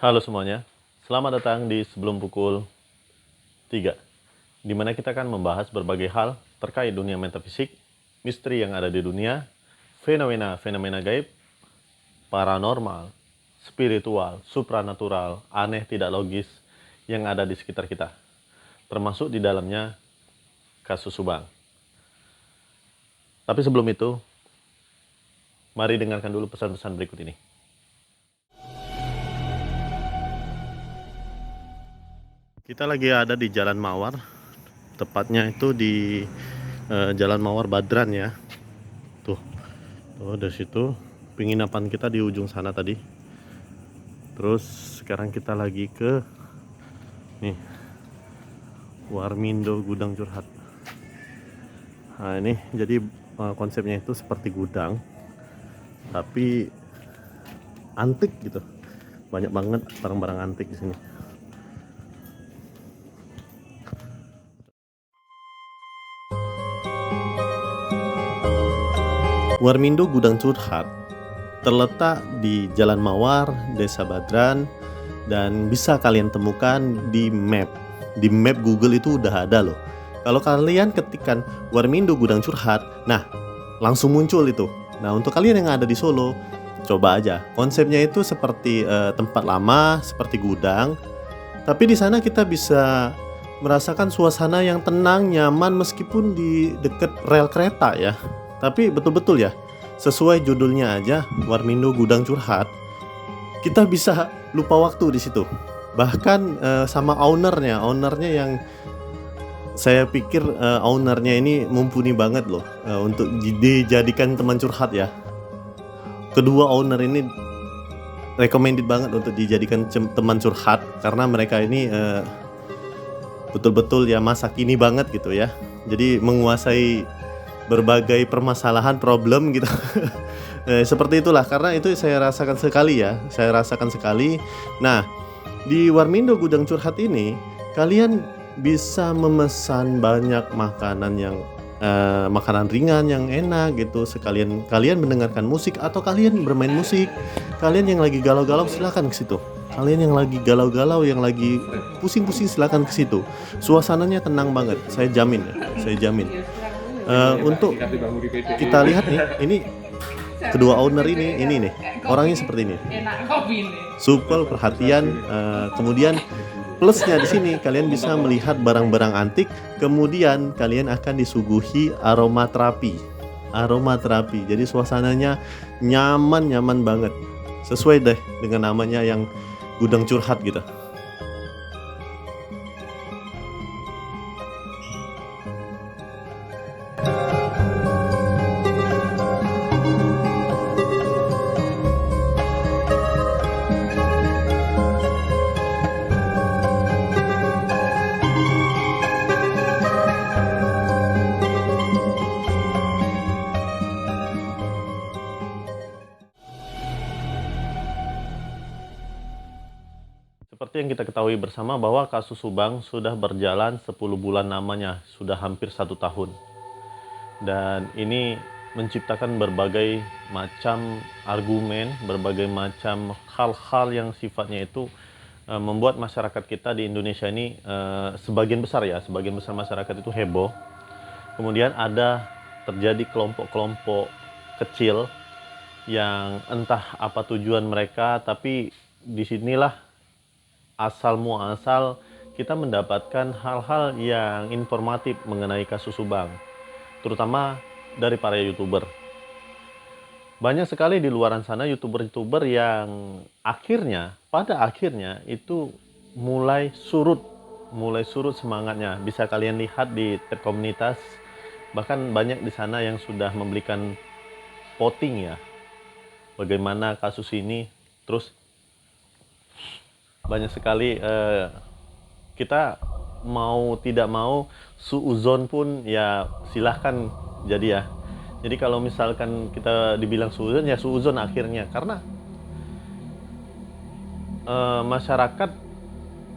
Halo semuanya, selamat datang di Sebelum Pukul 3, di mana kita akan membahas berbagai hal terkait dunia metafisik, misteri yang ada di dunia, fenomena-fenomena gaib, paranormal, spiritual, supranatural, aneh tidak logis yang ada di sekitar kita, termasuk di dalamnya kasus Subang. Tapi sebelum itu, mari dengarkan dulu pesan-pesan berikut ini. Kita lagi ada di Jalan Mawar, tepatnya itu di Jalan Mawar Badran ya. Tuh dari situ penginapan kita di ujung sana tadi. Terus sekarang kita lagi ke nih Warmindo Gudang Curhat. Nah ini jadi konsepnya itu seperti gudang tapi antik gitu. Banyak banget barang-barang antik di sini. Warmindo Gudang Curhat terletak di Jalan Mawar, Desa Badran, dan bisa kalian temukan di map. Di map Google itu udah ada loh. Kalau kalian ketikkan Warmindo Gudang Curhat, nah langsung muncul itu. Nah untuk kalian yang ada di Solo, coba aja. Konsepnya itu seperti tempat lama, seperti gudang. Tapi di sana kita bisa merasakan suasana yang tenang, nyaman meskipun di dekat rel kereta ya. Tapi betul-betul ya, sesuai judulnya aja, Warmindo Gudang Curhat, kita bisa lupa waktu di situ. Bahkan sama ownernya yang saya pikir ownernya ini mumpuni banget loh untuk dijadikan teman curhat ya. Kedua owner ini recommended banget untuk dijadikan teman curhat karena mereka ini betul-betul ya masa kini banget gitu ya. Jadi menguasai berbagai permasalahan problem gitu. Seperti itulah, karena itu saya rasakan sekali. Nah di Warmindo Gudang Curhat ini kalian bisa memesan banyak makanan yang makanan ringan yang enak gitu. Sekalian kalian mendengarkan musik atau kalian bermain musik. Kalian yang lagi galau-galau silakan ke situ. Kalian yang lagi galau-galau, yang lagi pusing-pusing silakan ke situ. Suasananya tenang banget, saya jamin. Untuk kita lihat nih, ini kedua owner ini nih orangnya seperti ini, supel, perhatian. Kemudian plusnya di sini kalian bisa melihat barang-barang antik, kemudian kalian akan disuguhi aroma terapi. Jadi suasananya nyaman banget, sesuai deh dengan namanya yang gudang curhat gitu. Seperti yang kita ketahui bersama bahwa kasus Subang sudah berjalan 10 bulan namanya, sudah hampir 1 tahun. Dan ini menciptakan berbagai macam argumen, berbagai macam hal-hal yang sifatnya itu membuat masyarakat kita di Indonesia ini sebagian besar masyarakat itu heboh. Kemudian ada terjadi kelompok-kelompok kecil yang entah apa tujuan mereka, tapi disinilah asal muasal kita mendapatkan hal-hal yang informatif mengenai kasus Subang, terutama dari para YouTuber. Banyak sekali di luaran sana YouTuber yang pada akhirnya itu mulai surut semangatnya. Bisa kalian lihat di tab komunitas, bahkan banyak di sana yang sudah memberikan voting ya, bagaimana kasus ini. Terus banyak sekali kita mau tidak mau suuzon pun ya silahkan jadi ya. Jadi kalau misalkan kita dibilang suuzon ya suuzon akhirnya, karena masyarakat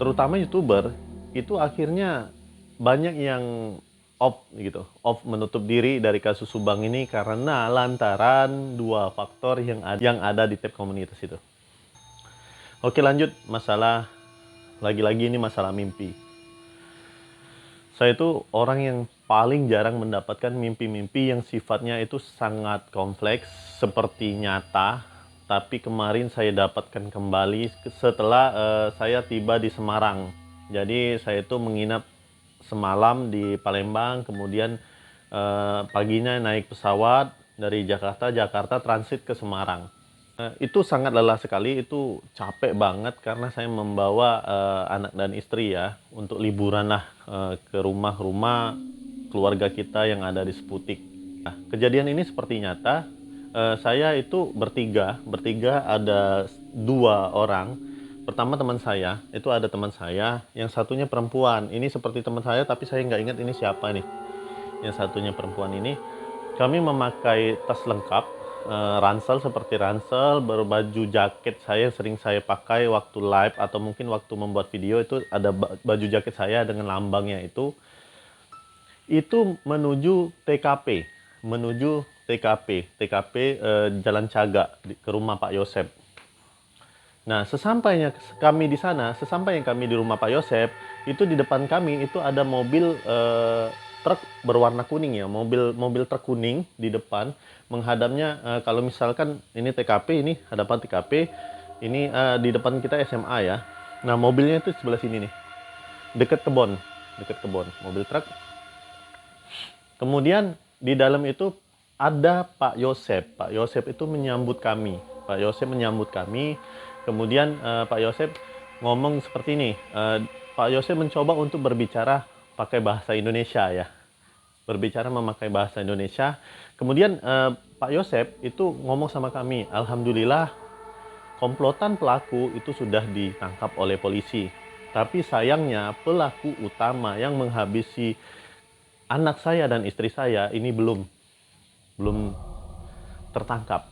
terutama YouTuber itu akhirnya banyak yang off menutup diri dari kasus Subang ini karena lantaran dua faktor yang ada di tab komunitas itu. Oke, lanjut masalah, lagi-lagi ini masalah mimpi. Saya itu orang yang paling jarang mendapatkan mimpi-mimpi yang sifatnya itu sangat kompleks seperti nyata, tapi kemarin saya dapatkan kembali setelah saya tiba di Semarang. Jadi saya itu menginap semalam di Palembang, kemudian paginya naik pesawat dari Jakarta transit ke Semarang. Itu sangat lelah sekali, itu capek banget karena saya membawa anak dan istri ya untuk liburan lah ke rumah-rumah keluarga kita yang ada di Seputik. Nah, kejadian ini seperti nyata. Saya itu bertiga ada dua orang. Pertama teman saya, itu ada teman saya, yang satunya perempuan. Ini seperti teman saya tapi saya nggak ingat ini siapa nih. Yang satunya perempuan ini, kami memakai tas lengkap, ransel seperti ransel, berbaju jaket saya yang sering saya pakai waktu live atau mungkin waktu membuat video, itu ada baju jaket saya dengan lambangnya itu menuju TKP, Jalan Cagak ke rumah Pak Yosep. Nah, sesampainya kami di sana, sesampainya kami di rumah Pak Yosep, itu di depan kami itu ada mobil truk berwarna kuning ya, mobil truk kuning di depan menghadapnya. Kalau misalkan ini TKP, ini hadapan TKP, ini di depan kita SMA ya. Nah, mobilnya itu sebelah sini nih, dekat kebon, mobil truk. Kemudian di dalam itu ada Pak Yosep. Pak Yosep itu menyambut kami. Kemudian Pak Yosep ngomong seperti ini. Pak Yosep mencoba untuk berbicara pakai bahasa Indonesia ya. Berbicara memakai bahasa Indonesia. Kemudian Pak Yosep itu ngomong sama kami, alhamdulillah komplotan pelaku itu sudah ditangkap oleh polisi. Tapi sayangnya pelaku utama yang menghabisi anak saya dan istri saya ini belum tertangkap.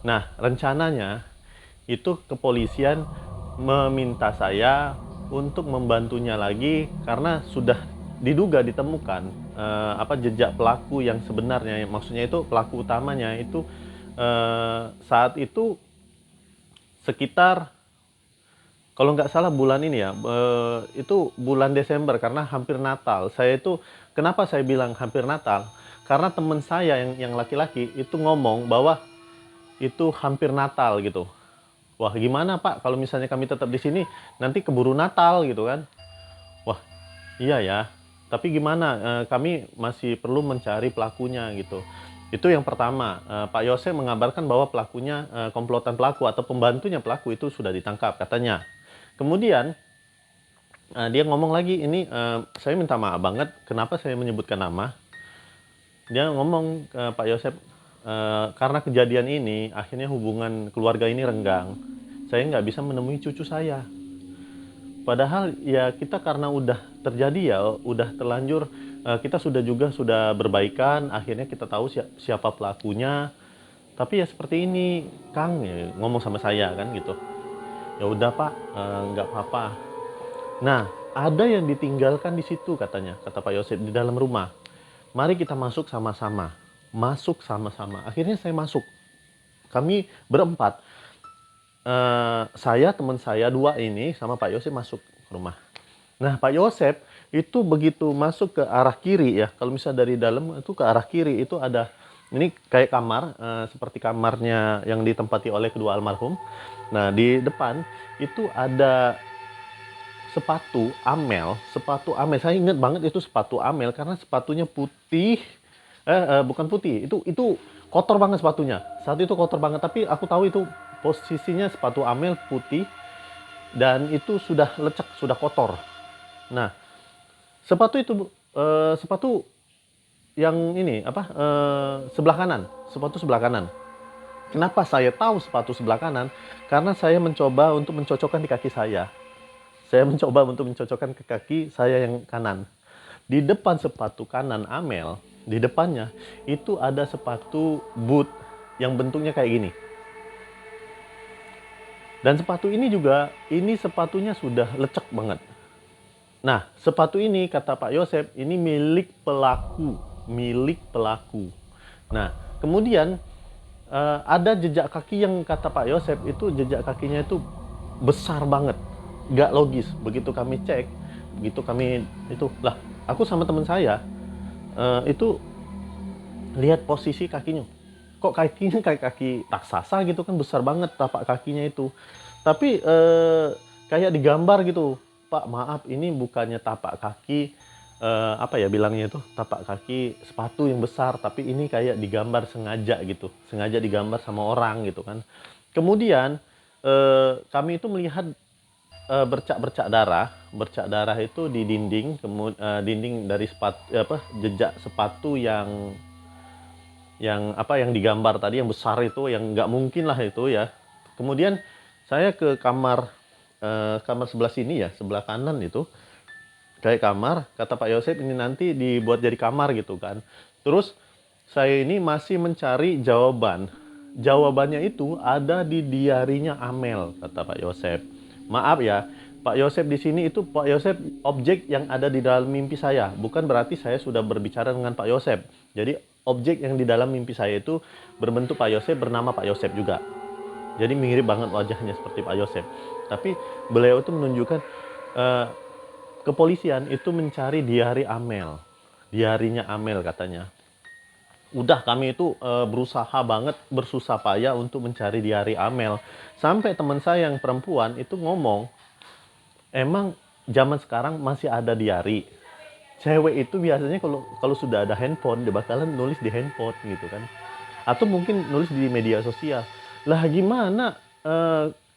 Nah, rencananya itu kepolisian meminta saya untuk membantunya lagi karena sudah diduga ditemukan jejak pelaku yang sebenarnya. Maksudnya itu pelaku utamanya itu saat itu sekitar, kalau nggak salah bulan ini ya, itu bulan Desember karena hampir Natal. Kenapa saya bilang hampir Natal? Karena teman saya yang laki-laki itu ngomong bahwa itu hampir Natal gitu. Wah, gimana Pak kalau misalnya kami tetap di sini nanti keburu Natal gitu kan? Wah, iya ya. Tapi gimana? Kami masih perlu mencari pelakunya gitu. Itu yang pertama. Pak Yosef mengabarkan bahwa pelakunya, komplotan pelaku atau pembantunya pelaku itu sudah ditangkap katanya. Kemudian dia ngomong lagi, ini saya minta maaf banget kenapa saya menyebutkan nama. Dia ngomong ke Pak Yosep, karena kejadian ini akhirnya hubungan keluarga ini renggang. Saya nggak bisa menemui cucu saya. Padahal ya kita karena udah terjadi ya, udah terlanjur, kita sudah berbaikan, akhirnya kita tahu siapa pelakunya. Tapi ya seperti ini, Kang, ya, ngomong sama saya kan gitu. Ya udah Pak, nggak apa-apa. Nah, ada yang ditinggalkan di situ katanya, kata Pak Yosef, di dalam rumah. Mari kita masuk sama-sama. Akhirnya saya masuk. Kami berempat. Saya, teman saya dua ini sama Pak Yosef masuk ke rumah. Nah, Pak Yosef itu begitu masuk ke arah kiri ya. Kalau misalnya dari dalam itu ke arah kiri itu ada, ini kayak kamar, seperti kamarnya yang ditempati oleh kedua almarhum. Nah, di depan itu ada sepatu Amel. Saya ingat banget itu sepatu Amel karena sepatunya putih. Bukan putih, itu kotor banget sepatunya. Saat itu kotor banget, tapi aku tahu itu posisinya sepatu Amel putih dan itu sudah lecek, sudah kotor. Nah, sepatu yang ini sebelah kanan, sepatu sebelah kanan. Kenapa saya tahu sepatu sebelah kanan? Karena saya mencoba untuk mencocokkan di kaki saya. Saya mencoba untuk mencocokkan ke kaki saya yang kanan. Di depan sepatu kanan Amel, di depannya itu ada sepatu boot yang bentuknya kayak gini. Dan sepatu ini juga, ini sepatunya sudah lecek banget. Nah, sepatu ini kata Pak Yosef, ini milik pelaku. Nah, kemudian ada jejak kaki yang kata Pak Yosep itu jejak kakinya itu besar banget, nggak logis. Begitu kami cek, begitu kami itu lah, aku sama teman saya itu lihat posisi kakinya, kok kakinya kayak kaki raksasa gitu kan, besar banget tapak kakinya itu. Tapi kayak digambar gitu, Pak maaf ini bukannya tapak kaki apa ya bilangnya itu, tapak kaki sepatu yang besar, tapi ini kayak digambar sengaja gitu, sengaja digambar sama orang gitu kan. Kemudian kami itu melihat bercak darah itu di dinding, dinding dari sepatu apa, jejak sepatu yang apa yang digambar tadi yang besar itu, yang nggak mungkin lah itu ya. Kemudian saya ke kamar kamar sebelah sini ya, sebelah kanan itu kayak kamar, kata Pak Yosep ini nanti dibuat jadi kamar gitu kan. Terus saya ini masih mencari jawabannya itu ada di diarinya Amel, kata Pak Yosep. Maaf ya Pak Yosep, di sini itu Pak Yosep objek yang ada di dalam mimpi saya, bukan berarti saya sudah berbicara dengan Pak Yosep. Jadi objek yang di dalam mimpi saya itu berbentuk Pak Yosep, bernama Pak Yosep juga. Jadi mirip banget wajahnya seperti Pak Yosep. Tapi beliau itu menunjukkan kepolisian itu mencari diari Amel. Diarinya Amel katanya. Udah kami itu berusaha banget, bersusah payah untuk mencari diari Amel. Sampai teman saya yang perempuan itu ngomong, emang zaman sekarang masih ada diari. Cewek itu biasanya kalau sudah ada handphone, dia bakalan nulis di handphone gitu kan. Atau mungkin nulis di media sosial. Lah gimana?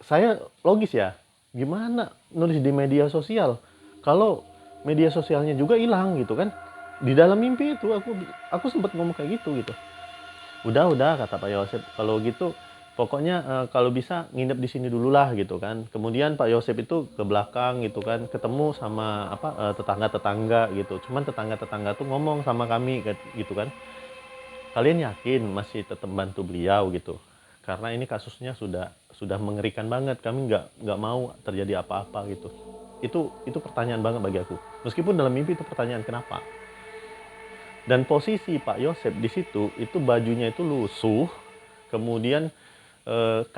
Saya logis ya. Gimana nulis di media sosial? Kalau media sosialnya juga hilang gitu kan. Di dalam mimpi itu aku sempat ngomong kayak gitu. Udah kata Pak Yosep, kalau gitu pokoknya kalau bisa nginep di sini dulu lah gitu kan. Kemudian Pak Yosep itu ke belakang gitu kan, ketemu sama apa tetangga-tetangga gitu. Cuman tetangga-tetangga tuh ngomong sama kami gitu kan. Kalian yakin masih tetap bantu beliau gitu? Karena ini kasusnya sudah mengerikan banget. Kami nggak mau terjadi apa-apa gitu. Itu pertanyaan banget bagi aku. Meskipun dalam mimpi itu pertanyaan kenapa. Dan posisi Pak Yosep di situ itu bajunya itu lusuh, kemudian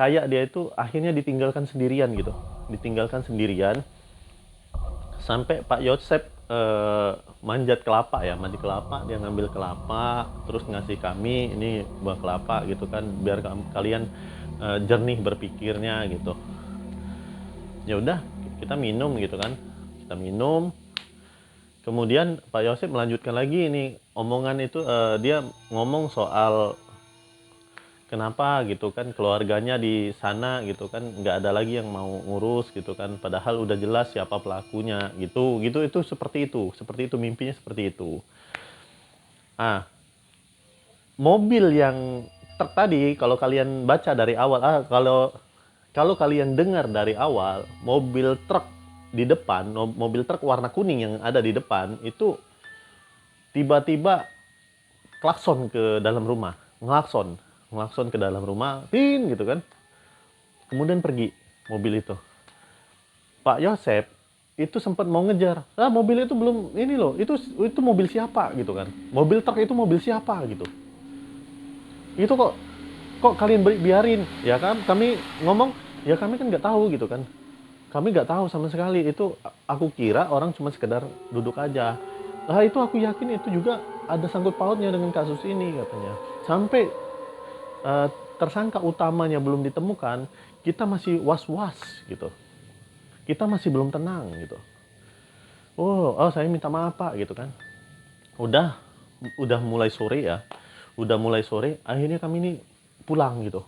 kayak dia itu akhirnya ditinggalkan sendirian gitu, ditinggalkan sendirian sampai Pak Yosep manjat kelapa ya, mandi kelapa, dia ngambil kelapa terus ngasih kami ini buah kelapa gitu kan, biar kalian jernih berpikirnya gitu. Ya udah kita minum gitu kan, kita minum. Kemudian Pak Yosep melanjutkan lagi ini omongan itu, dia ngomong soal kenapa gitu kan keluarganya di sana gitu kan nggak ada lagi yang mau ngurus gitu kan, padahal udah jelas siapa pelakunya gitu itu seperti itu mimpinya seperti itu. Mobil yang truk tadi kalau kalian baca dari awal, kalau kalian dengar dari awal, mobil truk di depan, mobil truk warna kuning yang ada di depan itu tiba-tiba klakson ke dalam rumah, ngelakson ke dalam rumah, tin gitu kan. Kemudian pergi mobil itu. Pak Yosep itu sempat mau ngejar. Mobil itu belum ini loh, itu mobil siapa gitu kan. Mobil truk itu mobil siapa gitu. Itu kok kalian biarin ya kan, kami ngomong ya kami kan nggak tahu gitu kan. Kami nggak tahu sama sekali, itu aku kira orang cuma sekedar duduk aja. Lah itu aku yakin itu juga ada sangkut pautnya dengan kasus ini katanya. Sampai tersangka utamanya belum ditemukan, kita masih was-was gitu. Kita masih belum tenang gitu. Oh saya minta maaf Pak gitu kan. Udah mulai sore ya. Udah mulai sore, akhirnya kami ini pulang gitu.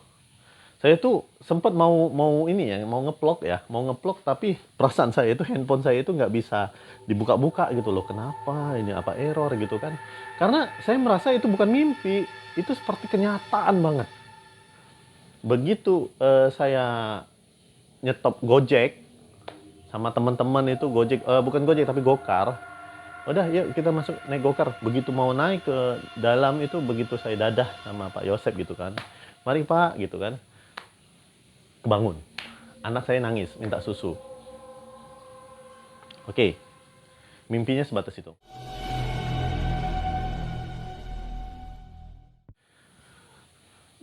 Saya tuh sempat mau ini ya, mau ngeplok tapi perasaan saya itu handphone saya itu nggak bisa dibuka-buka gitu loh. Kenapa ini, apa error gitu kan? Karena saya merasa itu bukan mimpi, itu seperti kenyataan banget. Begitu saya nyetop Gojek sama teman-teman itu, Gojek bukan Gojek tapi Gokar. Udah yuk kita masuk naik Gokar. Begitu mau naik ke dalam itu, begitu saya dadah sama Pak Yosep gitu kan. Mari Pak gitu kan. Kebangun. Anak saya nangis, minta susu. Oke. Mimpinya sebatas itu.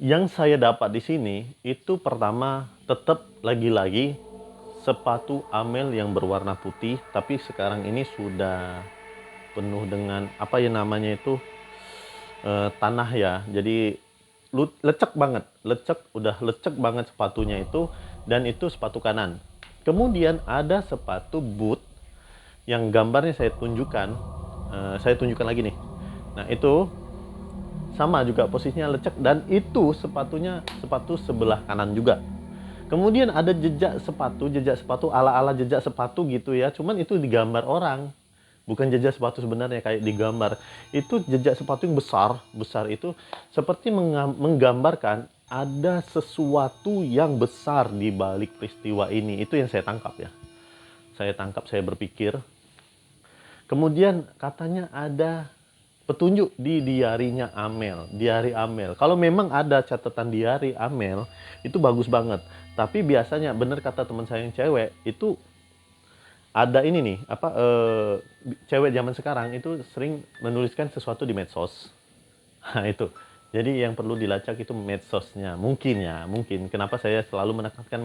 Yang saya dapat di sini itu pertama tetap lagi-lagi sepatu Amel yang berwarna putih, tapi sekarang ini sudah penuh dengan apa ya namanya itu, tanah ya. Jadi lecek banget, udah lecek banget sepatunya itu, dan itu sepatu kanan. Kemudian ada sepatu boot yang gambarnya saya tunjukkan lagi nih. Nah itu sama juga posisinya lecek, dan itu sepatu sebelah kanan juga. Kemudian ada jejak sepatu ala-ala jejak sepatu gitu ya. Cuman itu digambar orang, bukan jejak sepatu sebenarnya kayak digambar. Itu jejak sepatu yang besar itu seperti menggambarkan ada sesuatu yang besar di balik peristiwa ini. Itu yang saya tangkap ya. Saya berpikir. Kemudian katanya ada petunjuk di diarinya Amel, diari Amel. Kalau memang ada catatan diari Amel, itu bagus banget. Tapi biasanya bener kata teman saya yang cewek, itu ada ini nih, cewek zaman sekarang itu sering menuliskan sesuatu di medsos. Nah itu. Jadi yang perlu dilacak itu medsosnya. Mungkin. Kenapa saya selalu menekankan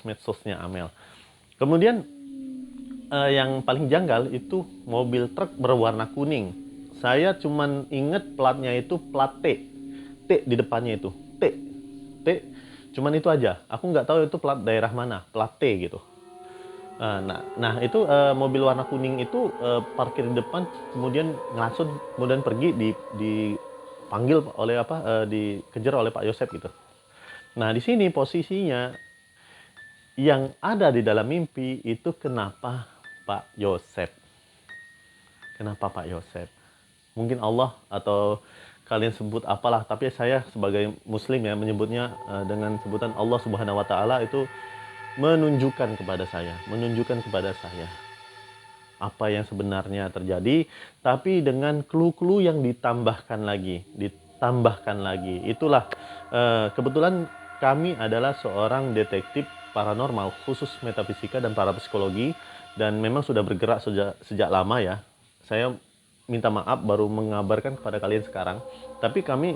medsosnya Amel. Kemudian yang paling janggal itu mobil truk berwarna kuning. Saya cuman inget platnya itu plat T di depannya itu T. Cuman itu aja. Aku nggak tahu itu plat daerah mana, plat T gitu. Nah itu mobil warna kuning itu parkir di depan, kemudian ngasut, kemudian pergi dipanggil oleh dikejar oleh Pak Yosep gitu. Nah di sini posisinya yang ada di dalam mimpi itu kenapa Pak Yosep? Kenapa Pak Yosep? Mungkin Allah atau kalian sebut apalah, tapi saya sebagai muslim ya menyebutnya dengan sebutan Allah Subhanahu wa taala. Itu menunjukkan kepada saya apa yang sebenarnya terjadi, tapi dengan clue-clue yang ditambahkan lagi. Itulah kebetulan kami adalah seorang detektif paranormal khusus metafisika dan parapsikologi, dan memang sudah bergerak sejak lama ya. Saya minta maaf baru mengabarkan kepada kalian sekarang, tapi kami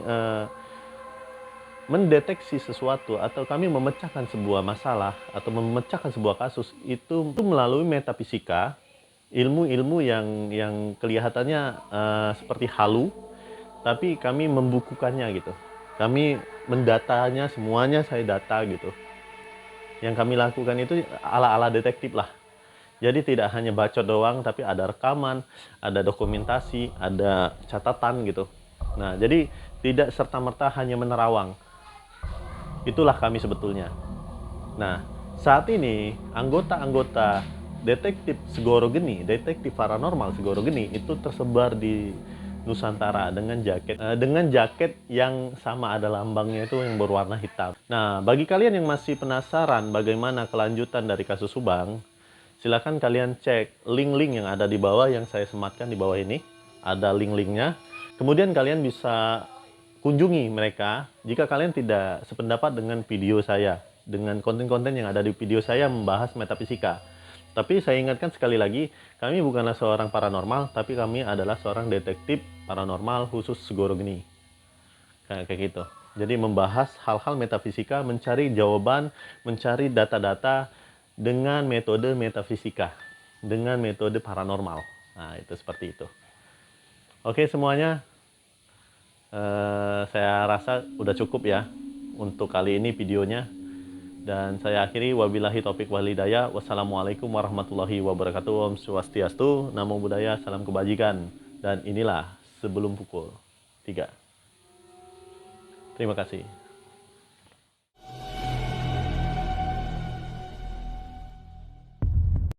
mendeteksi sesuatu atau kami memecahkan sebuah masalah atau memecahkan sebuah kasus itu melalui metafisika, ilmu-ilmu yang kelihatannya seperti halu, tapi kami membukukannya gitu. Kami mendatanya, semuanya saya data gitu. Yang kami lakukan itu ala-ala detektif lah. Jadi tidak hanya bacot doang, tapi ada rekaman, ada dokumentasi, ada catatan gitu. Nah, jadi tidak serta-merta hanya menerawang. Itulah kami sebetulnya. Nah, saat ini anggota-anggota detektif Segoro Geni, detektif paranormal Segoro Geni itu tersebar di Nusantara dengan jaket yang sama, ada lambangnya itu yang berwarna hitam. Nah, bagi kalian yang masih penasaran bagaimana kelanjutan dari kasus Subang, silakan kalian cek link-link yang ada di bawah, yang saya sematkan di bawah ini. Ada link-linknya. Kemudian kalian bisa kunjungi mereka jika kalian tidak sependapat dengan video saya, dengan konten-konten yang ada di video saya membahas metafisika. Tapi saya ingatkan sekali lagi, kami bukanlah seorang paranormal, tapi kami adalah seorang detektif paranormal khusus Segoro Geni. Kayak gitu. Jadi membahas hal-hal metafisika, mencari jawaban, mencari data-data dengan metode metafisika, dengan metode paranormal. Nah, itu seperti itu. Oke semuanya, saya rasa udah cukup ya untuk kali ini videonya. Dan saya akhiri, wabillahi taufik wal hidayah. Wassalamualaikum warahmatullahi wabarakatuh. Om Swastiastu, Namo Buddhaya, salam kebajikan. Dan inilah sebelum pukul 3. Terima kasih.